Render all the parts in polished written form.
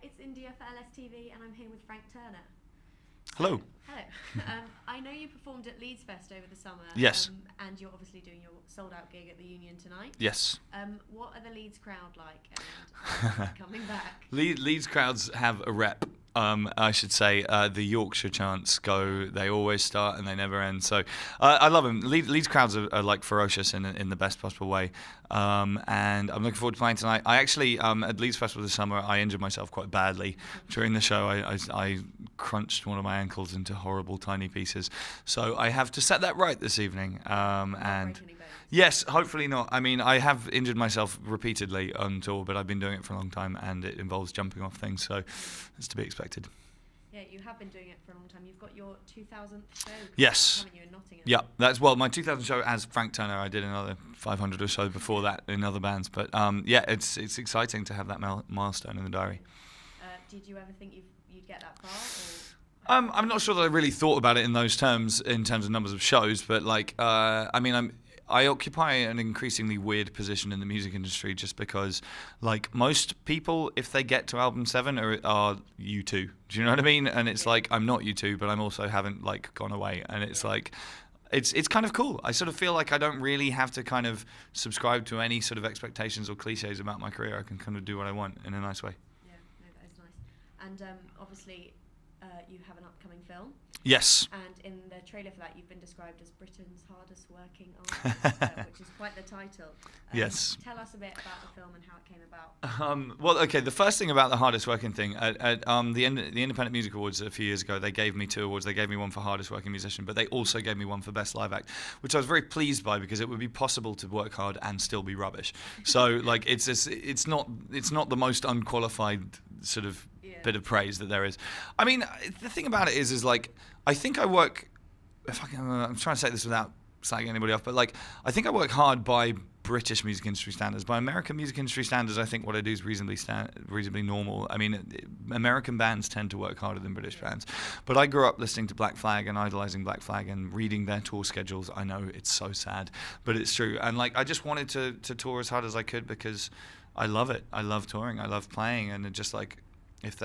it's India for LSTV, and I'm here with Frank Turner. Hello. Hello. I know you performed at Leeds Fest over the summer. Yes. And you're obviously doing your sold-out gig at the Union tonight. Yes. What are the Leeds crowd like and coming back? Leeds crowds have a rep. I should say the Yorkshire chants go. They always start and they never end. So I love them. Leeds crowds are like ferocious in the best possible way. And I'm looking forward to playing tonight. I actually at Leeds Festival this summer I injured myself quite badly during the show. I crunched one of my ankles into horrible tiny pieces. So I have to set that right this evening. And yes, hopefully not. I mean, I have injured myself repeatedly on tour, but I've been doing it for a long time, and it involves jumping off things, so it's to be expected. Yeah, you have been doing it for a long time. You've got your 2000th show. Yes. Haven't you, in Nottingham? Yeah, my 2000 show as Frank Turner. I did another 500 or so before that in other bands, but yeah, it's exciting to have that milestone in the diary. Did you ever think you'd get that far? Or? I'm not sure that I really thought about it in those terms, in terms of numbers of shows, but like, I mean, I occupy an increasingly weird position in the music industry just because, like, most people, if they get to album 7, are U2. Do you know what I mean? And it's like, I'm not U2, but I'm also haven't, like, gone away. And it's like, it's kind of cool. I sort of feel like I don't really have to kind of subscribe to any sort of expectations or cliches about my career. I can kind of do what I want in a nice way. Yeah, no, that is nice. And obviously, you have an upcoming film. Yes. And in the trailer for that, you've been described as Britain's hardest working artist, which is quite the title. Yes. Tell us a bit about the film and how it came about. Well, okay, the first thing about the hardest working thing, at the Independent Music Awards a few years ago, they gave me 2 awards. They gave me one for hardest working musician, but they also gave me one for best live act, which I was very pleased by because it would be possible to work hard and still be rubbish. So, like, it's not the most unqualified sort of bit of praise that there is. I mean, the thing about it is like, I think I work, I'm trying to say this without slagging anybody off, but like, I think I work hard by British music industry standards. By American music industry standards, I think what I do is reasonably normal. I mean, American bands tend to work harder than British bands. But I grew up listening to Black Flag and idolizing Black Flag and reading their tour schedules. I know it's so sad, but it's true. And like, I just wanted to tour as hard as I could because I love it. I love touring. I love playing, and it just like, if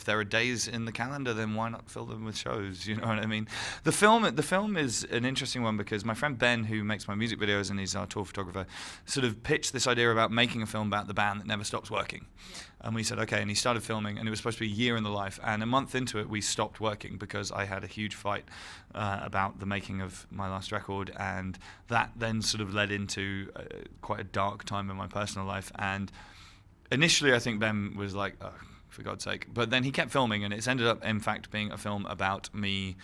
there are days in the calendar, then why not fill them with shows? You know what I mean? The film is an interesting one because my friend Ben, who makes my music videos and he's our tour photographer, sort of pitched this idea about making a film about the band that never stops working. Yeah. And we said, okay, and he started filming, and it was supposed to be a year in the life. And a month into it, we stopped working because I had a huge fight about the making of my last record, and that then sort of led into quite a dark time in my personal life. And initially, I think Ben was like, oh, for God's sake. But then he kept filming, and it's ended up, in fact, being a film about me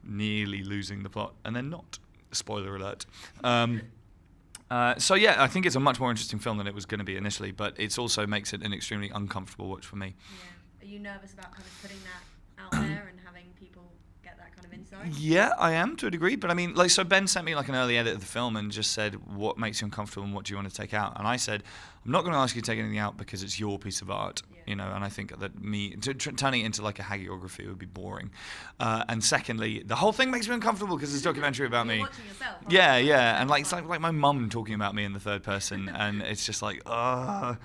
nearly losing the plot, and then not. Spoiler alert. So yeah, I think it's a much more interesting film than it was going to be initially, but it also makes it an extremely uncomfortable watch for me. Yeah. Are you nervous about kind of putting that out there and having people get that kind of insight? Yeah, I am to a degree, but I mean, like, so Ben sent me like an early edit of the film and just said, what makes you uncomfortable and what do you want to take out? And I said, I'm not going to ask you to take anything out because it's your piece of art, you know, and I think that turning it into like a hagiography would be boring. And secondly, the whole thing makes me uncomfortable because it's a documentary about me. Watching yourself, yeah, and like it's like my mum talking about me in the third person, and it's just like, and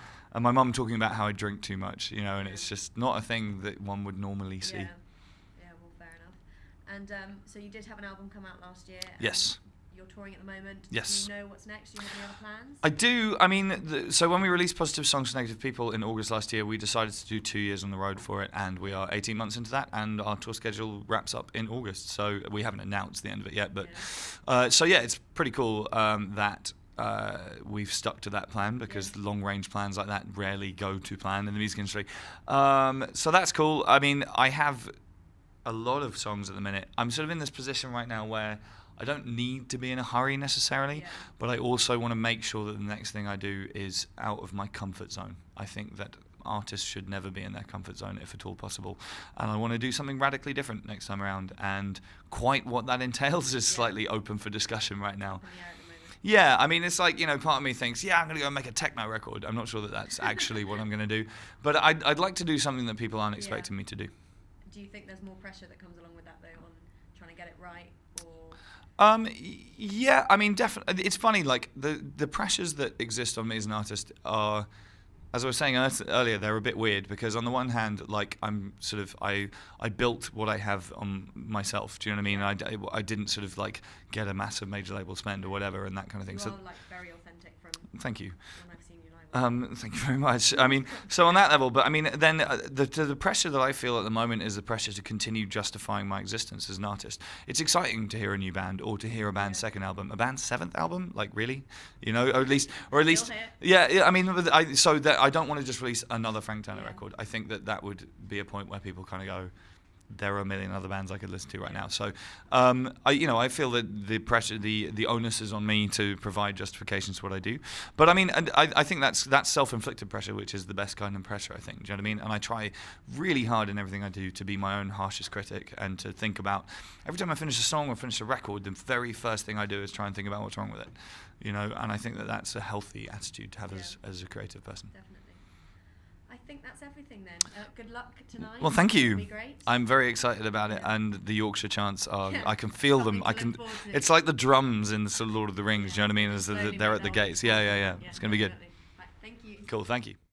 my mum talking about how I drink too much, you know, and it's just not a thing that one would normally see. Yeah, well, fair enough. And so you did have an album come out last year. Yes. You're touring at the moment. Yes. Do you know what's next? Do you have any other plans? I do. I mean, so when we released Positive Songs for Negative People in August last year, we decided to do 2 years on the road for it, and we are 18 months into that, and our tour schedule wraps up in August. So we haven't announced the end of it yet, but so yeah, it's pretty cool that we've stuck to that plan because long-range plans like that rarely go to plan in the music industry. So that's cool. I mean, I have a lot of songs at the minute. I'm sort of in this position right now where I don't need to be in a hurry necessarily, but I also want to make sure that the next thing I do is out of my comfort zone. I think that artists should never be in their comfort zone if at all possible, and I want to do something radically different next time around, and quite what that entails is slightly open for discussion right now. Yeah, I mean, it's like, you know, part of me thinks, I'm going to go and make a techno record. I'm not sure that that's actually what I'm going to do, but I'd like to do something that people aren't expecting me to do. Do you think there's more pressure that comes along with that, though, on trying to get it right? Or Yeah, I mean, definitely. It's funny, like, the pressures that exist on me as an artist are as I was saying earlier, they're a bit weird because on the one hand, like I built what I have on myself. Do you know what I mean? I didn't sort of like get a massive major label spend or whatever and that kind of thing. You So are like very authentic from thank you. when I've seen you live. Thank you very much. I mean, so on that level, but I mean, then the pressure that I feel at the moment is the pressure to continue justifying my existence as an artist. It's exciting to hear a new band or to hear a band's second album, a band's seventh album. Like really, you know, or at least, yeah. I mean, I don't want to just release another Frank Turner record. I think that would be a point where people kind of go, there are a million other bands I could listen to right now. So, I feel that the pressure, the onus is on me to provide justifications for what I do. But I mean, I think that's self-inflicted pressure, which is the best kind of pressure, I think. Do you know what I mean? And I try really hard in everything I do to be my own harshest critic and to think about, every time I finish a song or finish a record, the very first thing I do is try and think about what's wrong with it. You know, and I think that that's a healthy attitude to have as a creative person. Definitely. I think that's everything then. Good luck tonight. Well, thank you. It'll be great. I'm very excited about it, and the Yorkshire chants are. I can feel them. Something to look forward to. It's like the drums in the sort of Lord of the Rings. Do you know what I mean? As Slowly they're but at the not. gates. Yeah. It's gonna be good. Right, thank you. Cool. Thank you.